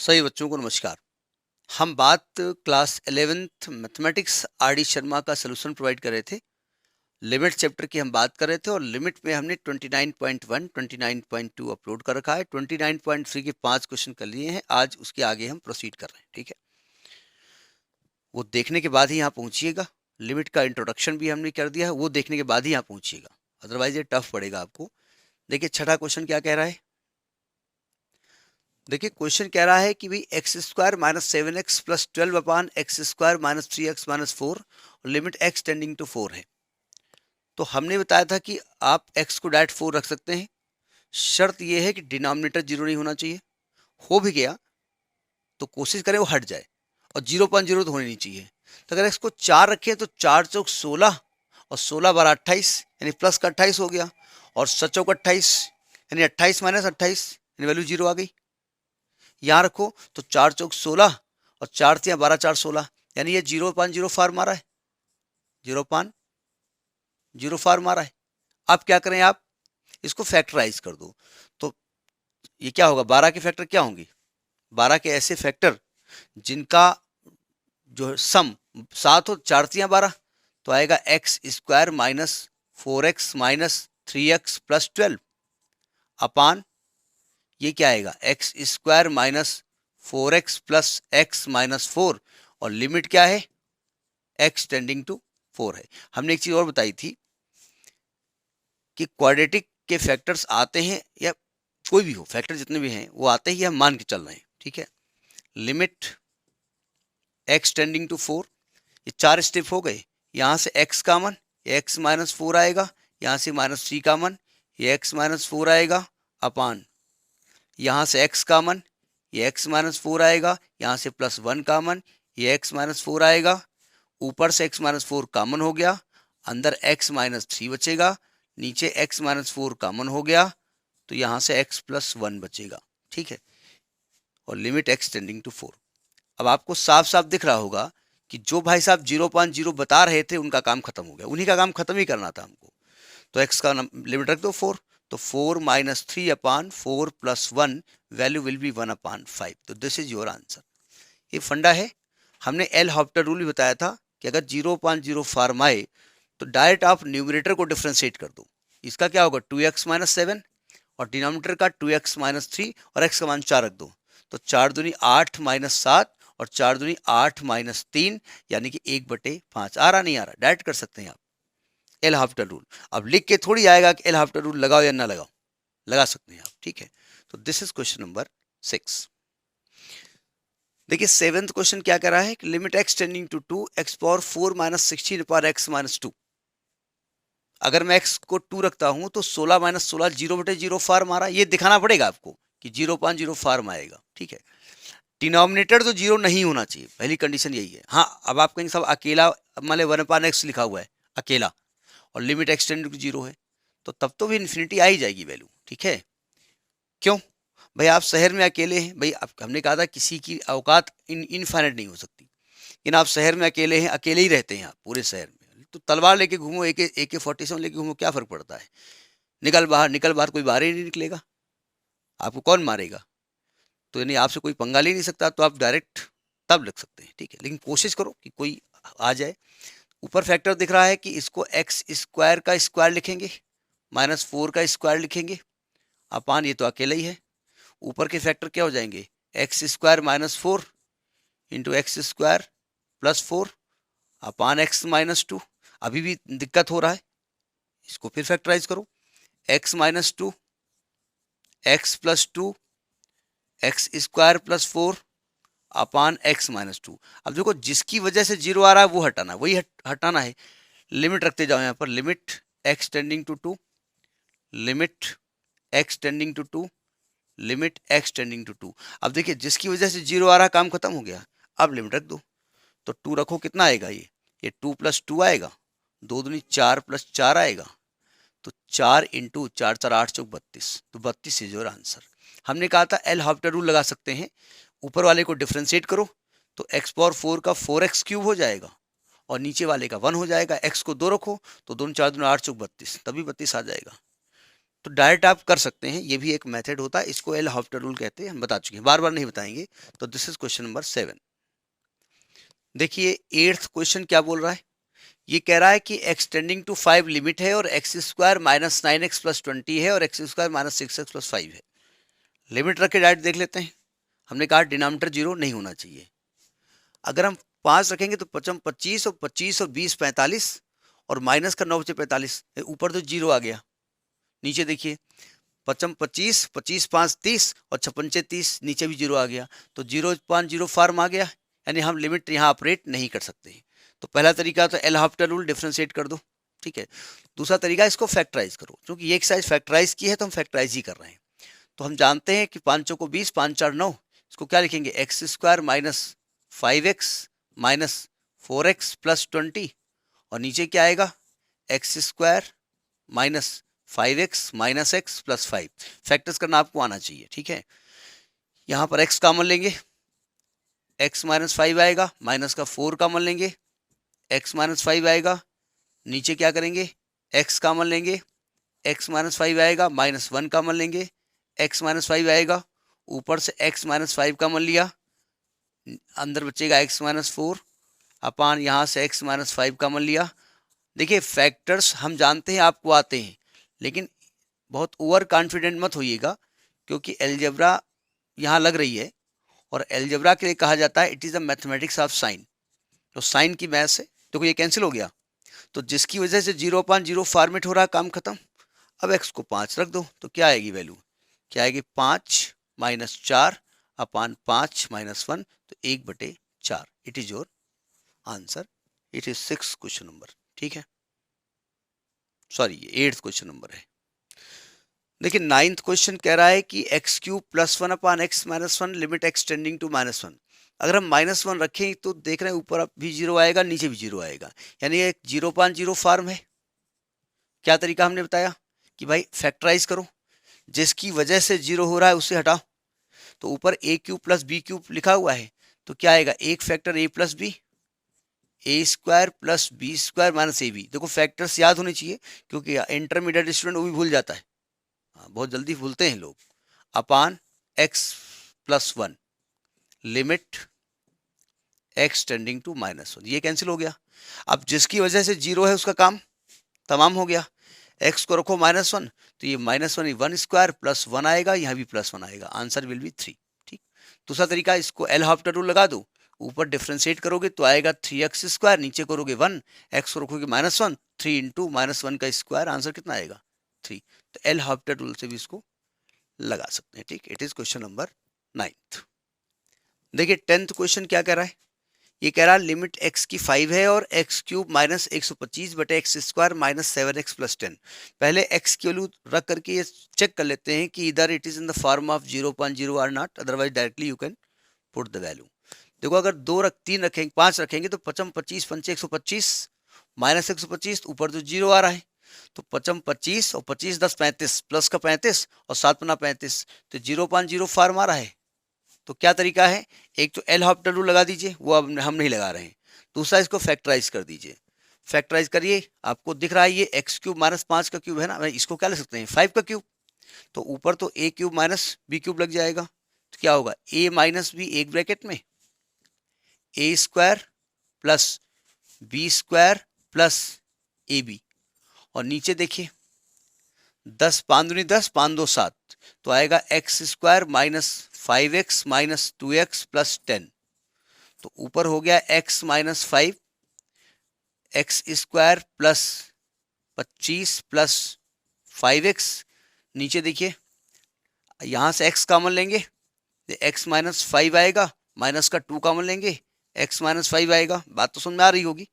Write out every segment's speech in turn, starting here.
सभी बच्चों को नमस्कार। हम बात class 11th mathematics R D Sharma का सलूशन प्रोवाइड कर रहे थे। लिमिट चैप्टर की हम बात कर रहे थे और लिमिट में हमने 29.1 29.2 अपलोड कर रखा है। 29.3 के 5 क्वेश्चन कर लिए हैं। आज उसके आगे हम प्रोसीड कर रहे हैं। ठीक है, वो देखने के बाद ही यहाँ पहुँचिएगा। लिमिट का इंट्रोडक्शन भी हमने कर दिया है, वो देखने के बाद ही यहाँ पहुँचिएगा, अदरवाइज ये टफ पड़ेगा आपको। देखिए छठा क्वेश्चन क्या कह रहा है। देखिए क्वेश्चन कह रहा है कि भाई x square minus 7x plus 12 upon x square minus 3x minus 4 और लिमिट x टेंडिंग टू 4 है। तो हमने बताया था कि आप x को डायरेक्ट 4 रख सकते हैं। शर्त यह है कि डिनोमिनेटर जीरो नहीं होना चाहिए। हो भी गया तो कोशिश करें वो हट जाए और 0.0 तो होनी नहीं चाहिए। तो अगर x को 4 रखें तो 4 चौक 16 और 16 बारह 28 यानी प्लस का 28 हो गया और 7 चौक 28 यानी 28 माइनस 28 यानी वैल्यू जीरो आ गई। यहाँ रखो तो 4 चौक 16 और 4 तिया 12 4 16 यानी ये 0.04 मारा है, 0.04 मारा है। अब क्या करें, आप इसको फैक्टराइज कर दो तो ये क्या होगा, 12 के फैक्टर क्या होंगे, 12 के ऐसे फैक्टर जिनका जो सम 7 हो, 4 तिया 12 तो आएगा x square minus 4x minus 3x plus 12 अपान ये क्या आएगा x square minus 4x plus x minus 4 और लिमिट क्या है x टेंडिंग टू 4 है। हमने एक चीज और बताई थी कि क्वाड्रेटिक के फैक्टर्स आते हैं या कोई भी हो फैक्टर जितने भी हैं वो आते ही हम मान के चल रहे हैं। ठीक है, लिमिट x टेंडिंग टू 4, ये 4 स्टेप हो गए। यहाँ से x कॉमन, ये x माइनस 4 आएगा, यहाँ से माइनस 3 कॉमन, ये x माइनस 4 आएगा अपान यहाँ से x कॉमन, ये x माइनस 4 आएगा, यहाँ से प्लस 1 कॉमन, ये x माइनस 4 आएगा, ऊपर से x माइनस 4 कॉमन हो गया, अंदर x माइनस 3 बचेगा, नीचे x माइनस 4 कॉमन हो गया तो यहाँ से x प्लस 1 बचेगा। ठीक है, और लिमिट x टेंडिंग टू 4। अब आपको साफ साफ दिख रहा होगा कि जो भाई साहब 0.0 बता रहे थे उनका काम खत्म हो गया, उन्हीं का काम खत्म ही करना था हमको। तो x का लिमिट रख दो 4, तो 4 minus 3 upon 4 plus 1 value will be 1 अपान 5। तो दिस इज योर आंसर। ये फंडा है। हमने एल हॉप्टर रूल भी बताया था कि अगर 0.0 फॉर्म आए तो डायरेक्ट आप न्यूमरेटर को डिफ्रेंशिएट कर दो। इसका क्या होगा 2x माइनस 7 और डिनोमिनेटर का 2x माइनस 3 और x का मान 4 रख दो तो 4 दूनी 8 माइनस 7 और 4 दूनी 8 माइनस 3 यानी कि 1/5। आ रहा नहीं आ रहा, डायरेक्ट कर सकते हैं आप एल हॉप्टर रूल। अब लिख के थोड़ी आएगा कि एल हॉप्टर रूल लगाओ या ना लगाओ, लगा सकते हैं आप। ठीक है, तो दिस इज क्वेश्चन नंबर 6। देखिए 7th क्वेश्चन क्या कर रहा है कि limit x tending to 2 x power 4 minus 16 power x minus 2। अगर मैं x को 2 रखता हूं तो 16 माइनस 16 0/0 फॉर्म आ रहा है। ये दिखाना पड़ेगा आपको कि 0.0 फॉर्म आएगा। ठीक है, डिनोमिनेटर तो जीरो नहीं होना चाहिए, पहली कंडीशन यही है। हाँ, अब आप कहेंगे साहब अकेला मान ली 1/x लिखा हुआ है अकेला और लिमिट x टेंडिंग टू 0 है तो तब तो भी इन्फिनिटी आ ही जाएगी वैल्यू। ठीक है, क्यों भाई, आप शहर में अकेले हैं भाई, हमने कहा था किसी की औकात इनफाइनाइट नहीं हो सकती, लेकिन आप शहर में अकेले हैं, अकेले ही रहते हैं आप पूरे शहर में, तो तलवार लेके घूमो, AK-47 लेके घूमो, क्या फर्क पड़ता है। निकल बाहर, निकल बाहर, कोई बाहर ही नहीं निकलेगा, आपको कौन मारेगा। तो यानी आपसे कोई पंगा ले नहीं सकता, तो आप डायरेक्ट तब लिख सकते हैं। ठीक है, लेकिन कोशिश करो कि कोई आ जाए। ऊपर फैक्टर दिख रहा है कि इसको एक्स स्क्वायर का स्क्वायर लिखेंगे, माइनस 4 का स्क्वायर लिखेंगे अपान, ये तो अकेला ही है। ऊपर के फैक्टर क्या हो जाएंगे, x square minus 4 into x square plus 4 अपान एक्स माइनस 2। अभी भी दिक्कत हो रहा है, इसको फिर फैक्टराइज करो, x minus 2 x plus 2 x square plus 4 अपान एक्स माइनस 2। अब देखो जिसकी वजह से जीरो आ रहा है वो हटाना, वही हटाना है। लिमिट रखते जाओ यहाँ पर, limit x tending to 2, limit x tending to 2, limit x tending to 2। अब देखिए जिसकी वजह से जीरो आ रहा, काम खत्म हो गया। अब लिमिट रख दो तो 2 रखो, कितना आएगा ये 2 प्लस 2 आएगा, 2 दूनी 4 प्लस 4 आएगा, तो 4 इंटू 4 4 8 चौक 32, तो 32 इज योर आंसर। हमने कहा था एल हॉप्टर रूल लगा सकते हैं, ऊपर वाले को डिफ्रेंशिएट करो तो x पावर 4 का 4x क्यूब हो जाएगा और नीचे वाले का 1 हो जाएगा। x को 2 रखो तो 2 4 2 8 चौक 32, तभी 32 आ जाएगा। तो डायरेक्ट आप कर सकते हैं, ये भी एक मेथड होता है, इसको एल हॉफ्टर रूल कहते हैं, हम बता चुके हैं, बार बार नहीं बताएंगे। तो दिस इज क्वेश्चन नंबर 7। देखिए 8th क्वेश्चन क्या बोल रहा है, ये कह रहा है कि एक्सटेंडिंग टू 5 लिमिट है और x square minus 9x plus 20 है और x square minus 6x plus 5 है। लिमिट रख के डायरेक्ट देख लेते हैं। हमने कहा डिनोमिनेटर 0 नहीं होना चाहिए। अगर हम 5 रखेंगे तो 55 25 और 25 और 20 45 और माइनस का 9 बचे 45, ऊपर तो 0 आ गया। नीचे देखिए 55 25 25 5 30 और 56 30, नीचे भी 0 आ गया। तो 0 5 0 फार्म आ गया, यानी हम लिमिट यहाँ ऑपरेट नहीं कर सकते। तो पहला तरीका तो एल हॉफ्टर रूल, डिफरेंशिएट कर दो, ठीक है। दूसरा तरीका इसको फैक्टराइज करो, क्योंकि ये एक्सरसाइज फैक्टराइज की है तो हम फैक्टराइज ही कर रहे हैं। तो हम जानते हैं कि 5 को 20 5 4 9, इसको क्या लिखेंगे, x square minus 5x minus 4x plus 20, और नीचे क्या आएगा, x square minus 5x minus x plus 5। Factors करना आपको आना चाहिए, ठीक है। यहाँ पर x कॉमन लेंगे, x माइनस 5 आएगा, माइनस का 4 कॉमन लेंगे, x माइनस 5 आएगा, नीचे क्या करेंगे, x कॉमन लेंगे, x माइनस 5 आएगा, माइनस 1 कॉमन लेंगे, x माइनस 5 आएगा, ऊपर से x माइनस 5 कॉमन लिया, अंदर बचेगा x माइनस 4 अपान यहाँ से x माइनस 5 कॉमन लिया। देखिए फैक्टर्स हम जानते हैं, आपको आते हैं, लेकिन बहुत ओवर कॉन्फिडेंट मत होइएगा, क्योंकि एलजेब्रा यहाँ लग रही है, और एलजेब्रा के लिए कहा जाता है it is the mathematics of sine. तो साइन की मैथ से देखो ये कैंसिल हो गया, तो जिसकी वजह से 0/0 फॉर्मेट हो रहा है, काम खत्म। अब x को 5 रख दो, तो क्या आएगी वैल्यू, क्या आएगी 5 माइनस 4 अपान 5 माइनस 1, तो 1/4। It is your answer, it is 6th question number, ठीक है। सॉरी ये 8th क्वेश्चन नंबर है। देखिए 9th क्वेश्चन कह रहा है कि x cube plus 1 upon x minus 1 limit x tending to -1। अगर हम -1 रखें तो देख रहे हैं ऊपर भी 0 आएगा, नीचे भी 0 आएगा, यानी एक 0/0 फॉर्म है। क्या तरीका हमने बताया कि भाई फैक्टराइज करो, जिसकी वजह से 0 हो रहा है उसे हटाओ। तो ऊपर a cube plus b cube लिखा हुआ है, तो क्या आएगा, एक factor a plus b, a square plus b square minus a b. देखो फैक्टर्स याद होने चाहिए, क्योंकि इंटरमीडिएट स्टूडेंट वो भी भूल जाता है, बहुत जल्दी भूलते हैं लोग। Upon x plus 1 limit x tending to -1, ये कैंसिल हो गया। अब जिसकी वजह से 0 है उसका काम तमाम हो गया। x को रखो -1, तो ये -1 1 स्क्वायर प्लस 1 आएगा, यहाँ भी प्लस 1 आएगा, आंसर विल बी 3, ठीक। दूसरा तरीका, इसको एल हॉफ्टर रूल लगा दो, ऊपर डिफ्रेंशिएट करोगे तो आएगा 3x स्क्वायर, नीचे करोगे 1, x को रखोगे -1, 3 इंटू -1 का स्क्वायर, आंसर कितना आएगा 3। तो एल हॉफ्टर रूल से भी इसको लगा सकते हैं, ठीक। It is question number 9th। देखिए 10th क्वेश्चन क्या कह रहा है, ये कह रहा है लिमिट x की 5 है और x क्यूब माइनस 125 बटे x square minus 7x plus 10। पहले x की वैल्यू रख करके ये चेक कर लेते हैं कि इधर it is in the form of 0.0 और not, otherwise directly you can put the value. देखो अगर 3 रखेंगे 5 रखेंगे तो 55 25 पंचे 125 माइनस 125, ऊपर तो 0 आ रहा है, तो 55 25 और 25 10 35 प्लस का 35 और 7 पन्ना 35, तो 0.0 फॉर्म आ रहा है। तो क्या तरीका है, एक तो एल हॉफ्टर रूल लगा दीजिए, वो अब हम नहीं लगा रहे हैं। दूसरा इसको फैक्टराइज कर दीजिए, फैक्टराइज करिए, आपको दिख रहा है ये एक्स क्यूब माइनस 5 का क्यूब है ना, इसको क्या लिख सकते हैं 5 का क्यूब, तो ऊपर तो a cube minus b cube लग जाएगा, तो क्या होगा ए माइनस बी एक ब्रैकेट में a square plus b square plus a b, और नीचे देखिए 10 5 दूनी 10 5 2 7, तो आएगा x square minus 5x minus 2x plus 10। तो ऊपर हो गया x minus 5 x square plus 25 plus 5x, नीचे देखिए यहाँ से x कॉमन लेंगे, x माइनस 5 आएगा, माइनस का 2 कॉमन लेंगे, x माइनस 5 आएगा, बात तो समझ में आ रही होगी,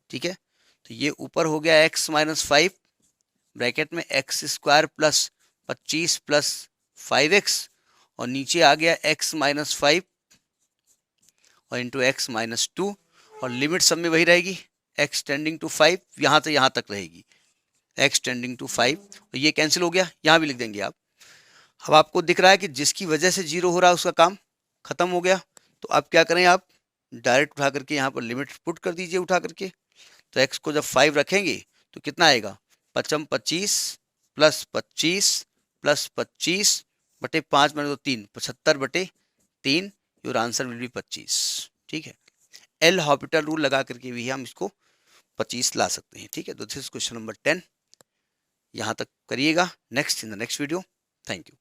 ठीक है। तो ये ऊपर हो गया x माइनस 5 ब्रैकेट में x square plus 25 plus 5x, और नीचे आ गया x माइनस 5 और इंटू एक्स माइनस 2, और लिमिट सब में वही रहेगी, x टेंडिंग टू 5 यहाँ से यहाँ तक रहेगी, x टेंडिंग टू 5, और ये कैंसिल हो गया, यहाँ भी लिख देंगे आप। अब आपको दिख रहा है कि जिसकी वजह से 0 हो रहा है उसका काम खत्म हो गया। तो अब क्या करें, आप डायरेक्ट उठा करके यहाँ पर लिमिट पुट कर दीजिए उठा करके। तो x को जब 5 रखेंगे तो कितना आएगा, 55 25 प्लस 25 बटे 5 मैंने तो 3, 75/3, योर आंसर विल बी 25। ठीक है, एल हॉपिटल रूल लगा करके भी हम इसको 25 ला सकते हैं। ठीक है, तो दिस इज क्वेश्चन नंबर 10, यहाँ तक करिएगा। Next in the next video. Thank you.